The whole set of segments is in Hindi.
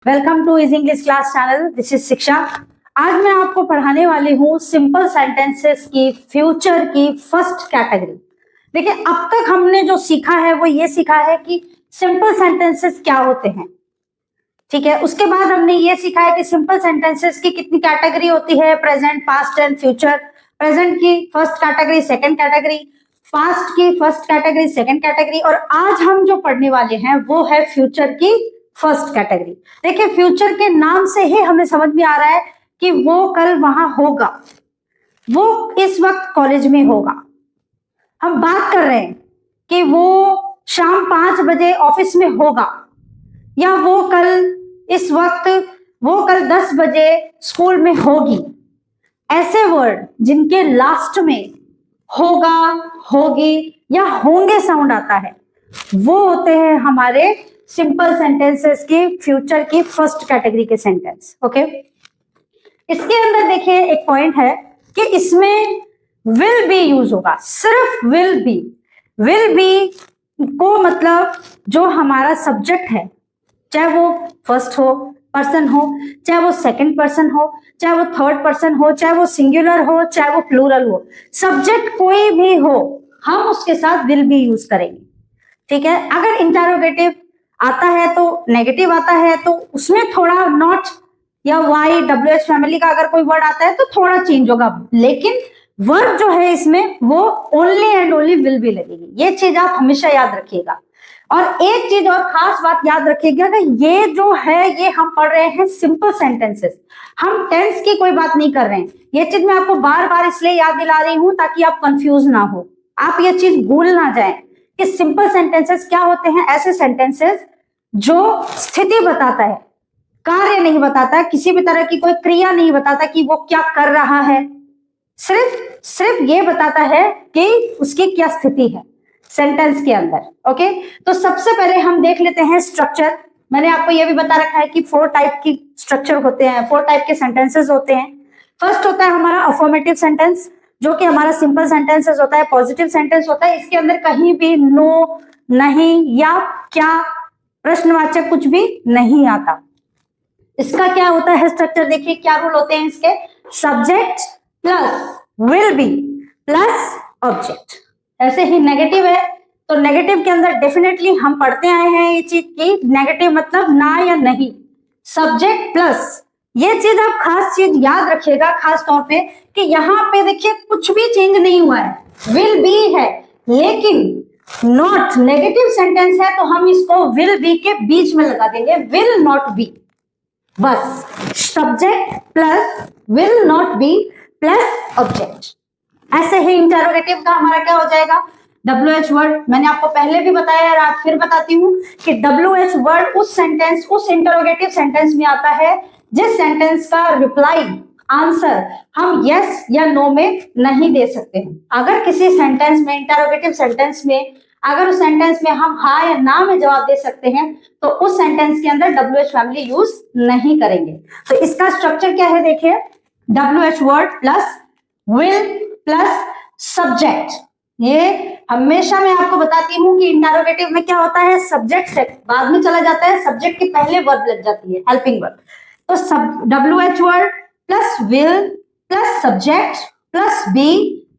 Welcome two is English class channel. This is शिक्षा। आज मैं आपको पढ़ाने वाली हूँ सिंपल सेंटेंसेस की फ्यूचर की फर्स्ट कैटेगरी। देखिए, अब तक हमने जो सीखा है वो ये सीखा है कि सिंपल सेंटेंसेस क्या होते हैं, ठीक है। उसके बाद हमने ये सीखा है कि सिंपल सेंटेंसेस की कितनी कैटेगरी होती है, present, past and future. Present की first category, second category, past की फर्स्ट कैटेगरी, सेकंड कैटेगरी, और आज हम जो पढ़ने वाले हैं वो है फ्यूचर की फर्स्ट कैटेगरी। देखिए, फ्यूचर के नाम से ही हमें समझ में आ रहा है कि वो कल वहां होगा, वो इस वक्त कॉलेज में होगा। हम बात कर रहे हैं कि वो शाम 5 बजे ऑफिस में होगा, या वो कल इस वक्त, वो कल 10 बजे स्कूल में होगी। ऐसे वर्ड जिनके लास्ट में होगा, होगी या होंगे साउंड आता है वो होते हैं हमारे सिंपल सेंटेंसेस की फ्यूचर की फर्स्ट कैटेगरी के सेंटेंस। ओके, इसके अंदर देखिए एक पॉइंट है कि इसमें विल बी यूज होगा, सिर्फ विल बी। विल बी को मतलब जो हमारा सब्जेक्ट है, चाहे वो फर्स्ट हो पर्सन हो, चाहे वो सेकंड पर्सन हो, चाहे वो थर्ड पर्सन हो, चाहे वो सिंगुलर हो, चाहे वो प्लूरल हो, सब्जेक्ट कोई भी हो, हम उसके साथ विल बी यूज करेंगे, ठीक है। अगर इंटरोगेटिव आता है तो नेगेटिव आता है तो उसमें थोड़ा नॉट या वाई, डब्ल्यू एच फैमिली का अगर कोई वर्ड आता है तो थोड़ा चेंज होगा, लेकिन वर्ड जो है इसमें वो only and only will be लगेगी। ये चीज आप हमेशा याद रखिएगा। और एक चीज और खास बात याद रखिएगा कि ये जो है ये हम पढ़ रहे हैं सिंपल सेंटेंसेस, हम टेंस की कोई बात नहीं कर रहे हैं। ये चीज मैं आपको बार बार इसलिए याद दिला रही हूं ताकि आप कंफ्यूज ना हो, आप ये चीज भूल ना जाएं कि सिंपल सेंटेंसेस क्या होते हैं। ऐसे सेंटेंसेस जो स्थिति बताता है, कार्य नहीं बताता, किसी भी तरह की कोई क्रिया नहीं बताता कि वो क्या कर रहा है, सिर्फ ये बताता है कि उसकी क्या स्थिति है सेंटेंस के अंदर। ओके, तो सबसे पहले हम देख लेते हैं स्ट्रक्चर। मैंने आपको यह भी बता रखा है कि 4 टाइप की स्ट्रक्चर होते हैं, 4 टाइप के सेंटेंसेस होते हैं। फर्स्ट होता है हमारा अफर्मेटिव सेंटेंस, जो कि हमारा सिंपल सेंटेंसेस होता है, पॉजिटिव सेंटेंस होता है। इसके अंदर कहीं भी नो, नहीं या क्या, प्रश्नवाचक कुछ भी नहीं आता। इसका क्या होता है स्ट्रक्चर, देखिए क्या रूल होते हैं इसके। Subject plus will be plus object. ऐसे ही नेगेटिव है तो नेगेटिव के अंदर डेफिनेटली हम पढ़ते आए हैं ये चीज की, नेगेटिव मतलब ना या नहीं, सब्जेक्ट प्लस। ये चीज आप खास चीज याद रखिएगा खास तौर पे कि यहाँ पे देखिए कुछ भी चेंज नहीं हुआ है, विल बी है, लेकिन नॉट नेगेटिव सेंटेंस है तो हम इसको विल बी के बीच में लगा देंगे, विल नॉट बी, बस। Subject plus will not be plus object. ऐसे ही इंटरोगेटिव का हमारा क्या हो जाएगा, WH वर्ड। मैंने आपको पहले भी बताया और आज फिर बताती हूँ कि WH वर्ड उस सेंटेंस, उस इंटरोगेटिव सेंटेंस में आता है जिस सेंटेंस का रिप्लाई, आंसर हम यस या नो में नहीं दे सकते हैं। अगर किसी सेंटेंस में, इंटरोगेटिव सेंटेंस में, अगर उस सेंटेंस में हम हाँ या ना में जवाब दे सकते हैं तो उस सेंटेंस के अंदर WH फैमिली यूज नहीं करेंगे। तो इसका स्ट्रक्चर क्या है, देखिए, WH word plus will plus subject. ये हमेशा मैं आपको बताती हूँ कि इंटरोगेटिव में क्या होता है, सब्जेक्ट से बाद में चला जाता है, सब्जेक्ट के पहले वर्ब लग जाती है, हेल्पिंग वर्ब। तो WH word plus will plus subject plus be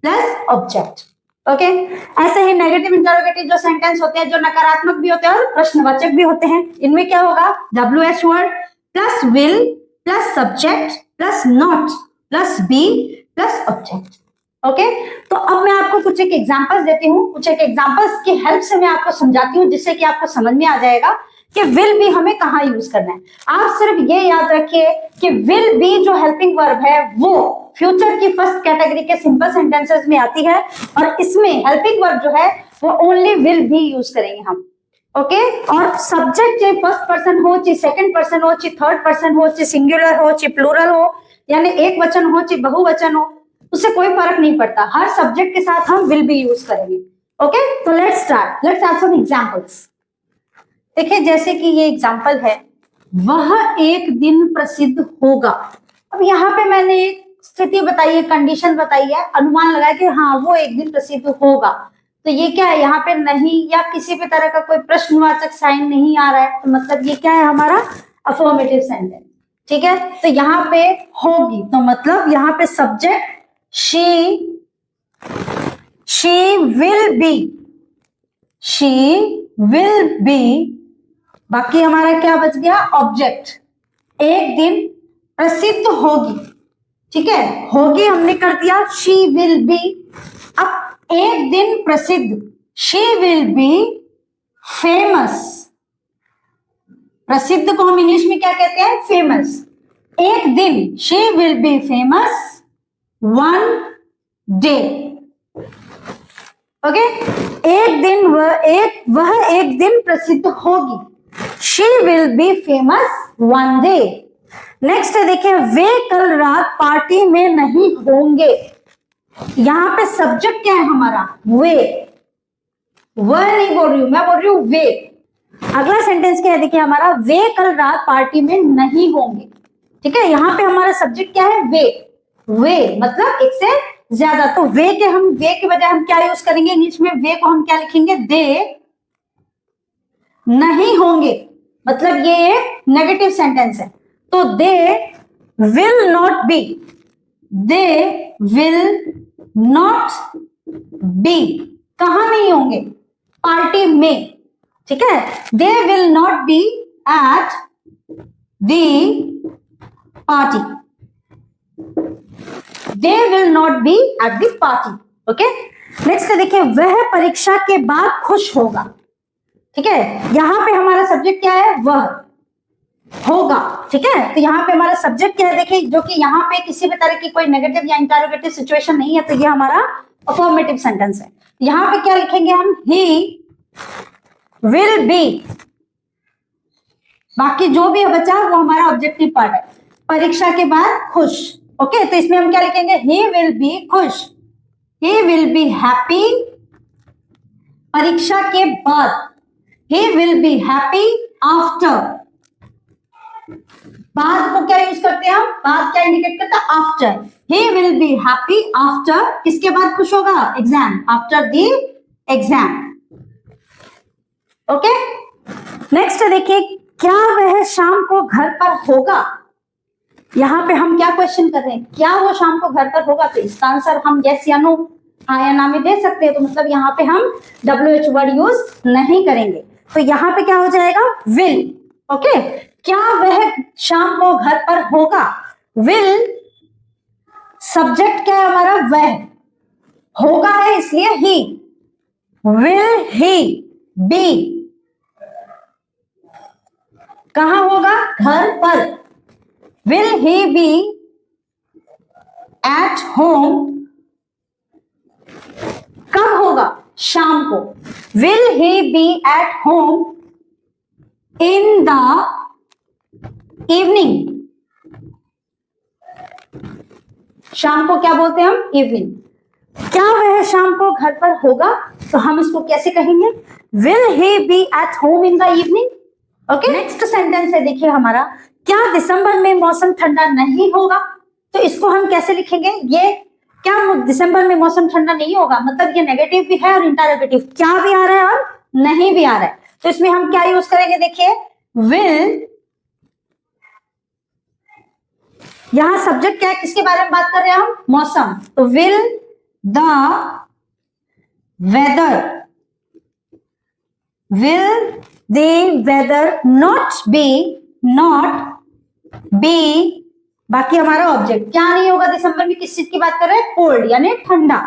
plus object. Okay, ऐसे ही नेगेटिव इंटरोगेटिव जो सेंटेंस होते हैं, जो नकारात्मक भी होते हैं और प्रश्नवाचक भी होते हैं, इनमें क्या होगा, WH word plus will plus subject plus not plus be plus object. Okay, तो अब मैं आपको कुछ एक एग्जांपल्स देती हूँ, कुछ एक एग्जांपल्स की हेल्प से मैं आपको समझाती हूँ जिससे कि आपको समझ में आ जाएगा कि विल बी हमें कहाँ यूज करना है। आप सिर्फ ये याद रखिए कि विल बी जो हेल्पिंग वर्ब है वो फ्यूचर की फर्स्ट कैटेगरी के सिंपल सेंटेंसेस में आती है, और इसमें हेल्पिंग वर्ब जो है वो ओनली विल बी यूज करेंगे हम। ओके, और सब्जेक्ट चाहे फर्स्ट पर्सन हो, चाहे सेकंड पर्सन हो, चाहे थर्ड पर्सन हो, चाहे सिंगुलर हो, चाहे प्लूरल हो, यानी एक वचन हो चाहे बहुवचन हो, उससे कोई फर्क नहीं पड़ता, हर सब्जेक्ट के साथ हम विल बी यूज करेंगे। ओके, तो let's start, let's have some examples. देखिए, जैसे कि ये एग्जांपल है, वह एक दिन प्रसिद्ध होगा। अब यहाँ पे मैंने एक स्थिति बताई है, कंडीशन बताई है, अनुमान लगाया कि हाँ वो एक दिन प्रसिद्ध होगा। तो ये क्या है, यहाँ पे नहीं या किसी भी तरह का कोई प्रश्नवाचक साइन नहीं आ रहा है, तो मतलब ये क्या है, हमारा अफर्मेटिव सेंटेंस। ठीक है, तो यहाँ पे होगी तो मतलब यहाँ पे सब्जेक्ट शी विल बी, बाकी हमारा क्या बच गया, ऑब्जेक्ट, एक दिन प्रसिद्ध होगी। ठीक है, होगी हमने कर दिया, शी विल बी। अब एक दिन प्रसिद्ध, शी विल बी फेमस। प्रसिद्ध को हम इंग्लिश में क्या कहते हैं, फेमस। एक दिन, she will be famous one day. Okay, एक दिन वह एक दिन प्रसिद्ध होगी, she will be famous one day. Next है, देखिए, वे कल रात पार्टी में नहीं होंगे। यहां पे सब्जेक्ट क्या है हमारा, वे। वह नहीं बोल रही हूं मैं, बोल रही हूं वे। अगला सेंटेंस क्या है, देखिए हमारा, वे कल रात पार्टी में नहीं होंगे। ठीक है, यहाँ पे हमारा सब्जेक्ट क्या है, वे मतलब एक से ज्यादा। तो वे के बजाय हम क्या यूज करेंगे इंग्लिश में, वे को हम क्या लिखेंगे, दे नहीं होंगे। मतलब ये एक नेगेटिव सेंटेंस है, तो they will not be, they will not be, कहां नहीं होंगे, पार्टी में। ठीक है, they will not be at the party, they will not be at the party. Okay, next देखिए, वह परीक्षा के बाद खुश होगा। ठीक है, यहां पे हमारा सब्जेक्ट क्या है, वह होगा। ठीक है, तो यहाँ पे हमारा सब्जेक्ट क्या है, देखिए, जो कि यहाँ पे किसी भी तरह की कोई नेगेटिव या इंटरोगेटिव सिचुएशन नहीं है, तो ये हमारा अफर्मेटिव सेंटेंस है। यहाँ पे क्या लिखेंगे हम, ही विल बी, बाकी जो भी बचा वो हमारा ऑब्जेक्टिव पार्ट है, परीक्षा के बाद खुश। ओके, तो इसमें हम क्या लिखेंगे, ही विल बी खुश, ही विल बी हैप्पी परीक्षा के बाद, he will be happy after. बाद को क्या यूज करते हैं हम, बाद क्या इंडिकेट करता है, after. He will be happy after, किसके बाद खुश होगा, exam, after the exam. Okay, next देखिए, क्या वह शाम को घर पर होगा। यहां पे हम क्या क्वेश्चन कर रहे हैं, क्या वो शाम को घर पर होगा, तो इसका आंसर हम यस या नो, हाँ या ना में दे सकते हैं। तो मतलब यहाँ पे हम WH वर्ड यूज नहीं करेंगे, तो यहाँ पे क्या हो जाएगा, विल। ओके, क्या वह शाम को घर पर होगा, विल सब्जेक्ट क्या है हमारा, वह, होगा है इसलिए ही, विल ही बी, कहां होगा, घर पर, will he be at home, कब होगा, शाम को, will he be at home in the evening. शाम को क्या बोलते हैं हम, इवनिंग। क्या वह शाम को घर पर होगा, तो हम इसको कैसे कहेंगे, will he be at home in the evening. Okay, next sentence है, देखिए हमारा, क्या दिसंबर में मौसम ठंडा नहीं होगा, तो इसको हम कैसे लिखेंगे, ये क्या दिसंबर में मौसम ठंडा नहीं होगा, मतलब ये नेगेटिव भी है और इंटरोगेटिव, क्या भी आ रहा है और नहीं भी आ रहा है। तो इसमें हम क्या यूज करेंगे, देखिए, विल, यहां सब्जेक्ट क्या है, किसके बारे में बात कर रहे हैं हम, मौसम, तो will the weather, will the weather not be, बाकी हमारा ऑब्जेक्ट क्या नहीं होगा दिसंबर में, किस चीज की बात कर रहे हैं, कोल्ड यानी ठंडा।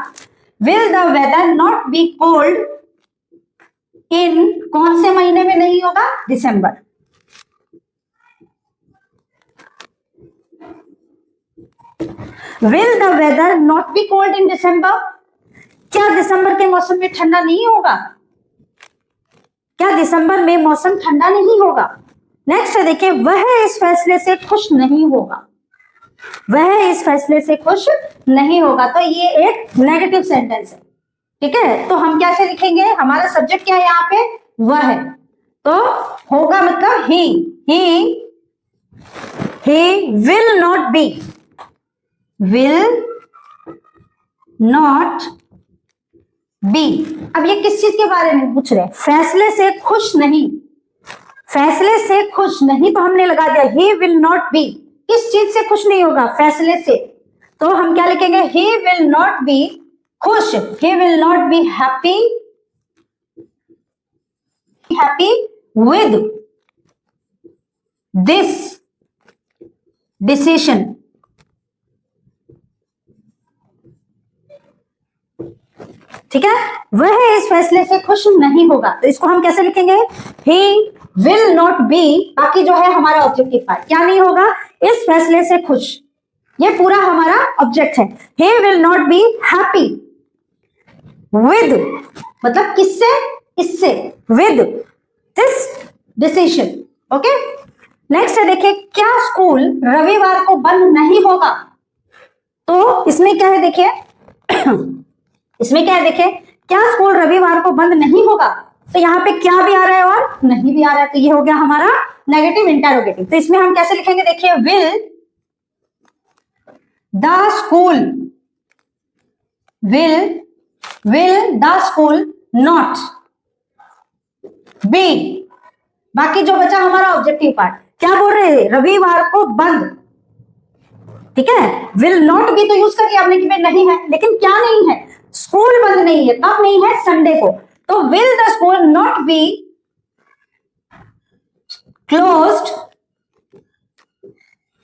Will the weather not be cold in, कौन से महीने में नहीं होगा, दिसंबर। Will the weather not be cold in December, क्या दिसंबर के मौसम में ठंडा नहीं होगा, क्या दिसंबर में मौसम ठंडा नहीं होगा। नेक्स्ट देखिए, वह इस फैसले से खुश नहीं होगा, वह इस फैसले से खुश नहीं होगा, तो ये एक नेगेटिव सेंटेंस है। ठीक है, तो हम कैसे लिखेंगे, हमारा सब्जेक्ट क्या है यहाँ पे, वह है, तो होगा मतलब he will not be, will not be. अब ये किस चीज के बारे में पूछ रहे हैं, फैसले से खुश नहीं, फैसले से खुश नहीं, तो हमने लगा दिया ही विल नॉट बी, किस चीज से खुश नहीं होगा, फैसले से, तो हम क्या लिखेंगे, ही विल नॉट बी खुश, he will not be happy, happy with this decision. ठीक है, वह इस फैसले से खुश नहीं होगा, तो इसको हम कैसे लिखेंगे, ही विल नॉट बी, बाकी जो है हमारा ऑब्जेक्टिव पार्ट, क्या नहीं होगा, इस फैसले से खुश, ये पूरा हमारा ऑब्जेक्ट है। He will not be happy with, मतलब किससे, इससे, with this decision. Okay, next है, देखिए क्या स्कूल रविवार को बंद नहीं होगा, तो इसमें क्या है, देखिए इसमें क्या है, देखिए क्या स्कूल रविवार को बंद नहीं होगा, तो यहाँ पे क्या भी आ रहा है और नहीं भी आ रहा है, तो ये हो गया हमारा नेगेटिव इंटरोगेटिव। तो इसमें हम कैसे लिखेंगे, देखिए will the school, will the school not be, बाकी जो बचा हमारा ऑब्जेक्टिव पार्ट, क्या बोल रहे हैं, रविवार को बंद, ठीक है, विल नॉट बी तो यूज करके आपने कि नहीं है, लेकिन क्या नहीं है, स्कूल बंद नहीं है, कब नहीं है, संडे को, तो will the school not be closed,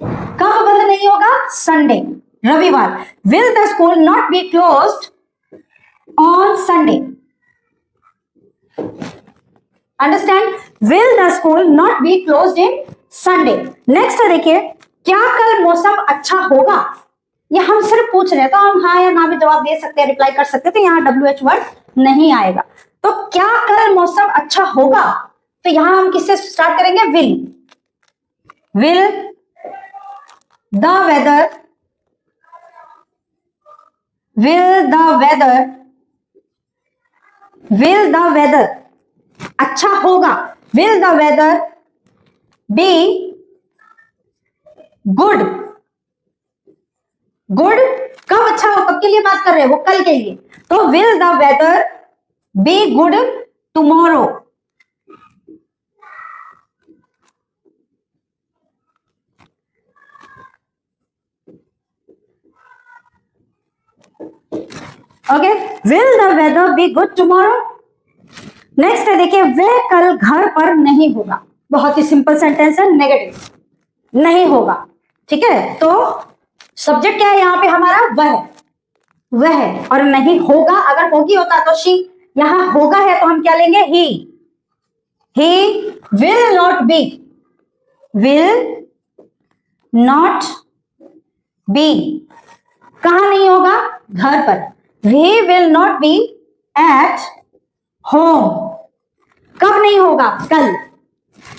कब बंद नहीं होगा, संडे, रविवार, will the school not be closed on Sunday, understand, will the school not be closed in Sunday. Next देखिए, क्या कल मौसम अच्छा होगा, ये हम सिर्फ पूछ रहे हैं, तो हम हाँ या ना भी जवाब दे सकते हैं, रिप्लाई कर सकते हैं, तो यहाँ WH वर्ड नहीं आएगा। तो क्या कल मौसम अच्छा होगा, तो यहां हम किससे स्टार्ट करेंगे, will the weather, will the weather अच्छा होगा, will the weather be good, कब अच्छा हो, कब के लिए बात कर रहे हैं, वो कल के लिए, तो will the weather be good tomorrow, okay, will the weather be good tomorrow. Next है, देखिए वह कल घर पर नहीं होगा, बहुत ही सिंपल सेंटेंस है, नेगेटिव, नहीं होगा, ठीक है, तो सब्जेक्ट क्या है यहाँ पे हमारा, वह, और नहीं होगा, अगर होगी होता तो शी, यहां होगा है तो हम क्या लेंगे, ही विल नॉट बी, कहां नहीं होगा, घर पर, he will not be at home, कब नहीं होगा, कल,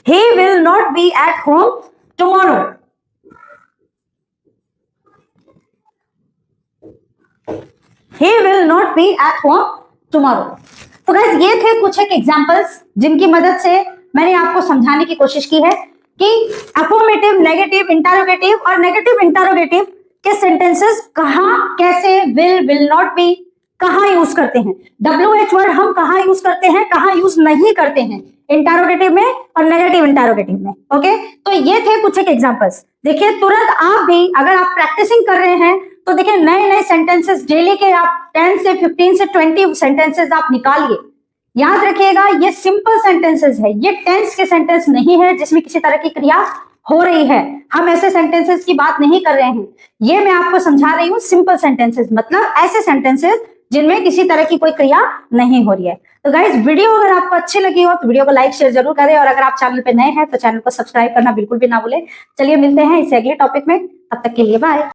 he will not be at home tomorrow, he will not be at home tomorrow। तो गाइस ये थे कुछ एक एग्जांपल्स जिनकी मदद से मैंने आपको समझाने की कोशिश की है कि अफर्मेटिव, नेगेटिव, इंटरोगेटिव और नेगेटिव इंटरोगेटिव के सेंटेंसेस कहां, कैसे, विल नॉट बी कहां यूज करते हैं, WH वर्ड हम कहां यूज करते हैं, कहां यूज नहीं करते हैं, इंटरोगेटिव में और नेगेटिव इंटरोगेटिव में। ओके, तो ये थे कुछ एक एग्जांपल्स। देखिए तुरंत आप भी अगर आप प्रैक्टिसिंग कर रहे हैं तो देखिए नए नए सेंटेंसेस डेली के आप 10 से 15 से 20 सेंटेंसेस आप निकालिए। याद रखिएगा ये सिंपल सेंटेंसेस है, ये टेंस के सेंटेंस नहीं है जिसमें किसी तरह की क्रिया हो रही है। हम ऐसे सेंटेंसेस की बात नहीं कर रहे हैं, ये मैं आपको समझा रही हूँ सिंपल सेंटेंसेस, मतलब ऐसे सेंटेंसेस जिनमें किसी तरह की कोई क्रिया नहीं हो रही है। तो गाइस वीडियो अगर आपको अच्छी लगी हो तो वीडियो को लाइक शेयर जरूर करें, और अगर आप चैनल पे नए हैं तो चैनल को सब्सक्राइब करना बिल्कुल भी ना भूलें। चलिए मिलते हैं इस अगले टॉपिक में, तब तक के लिए बाय।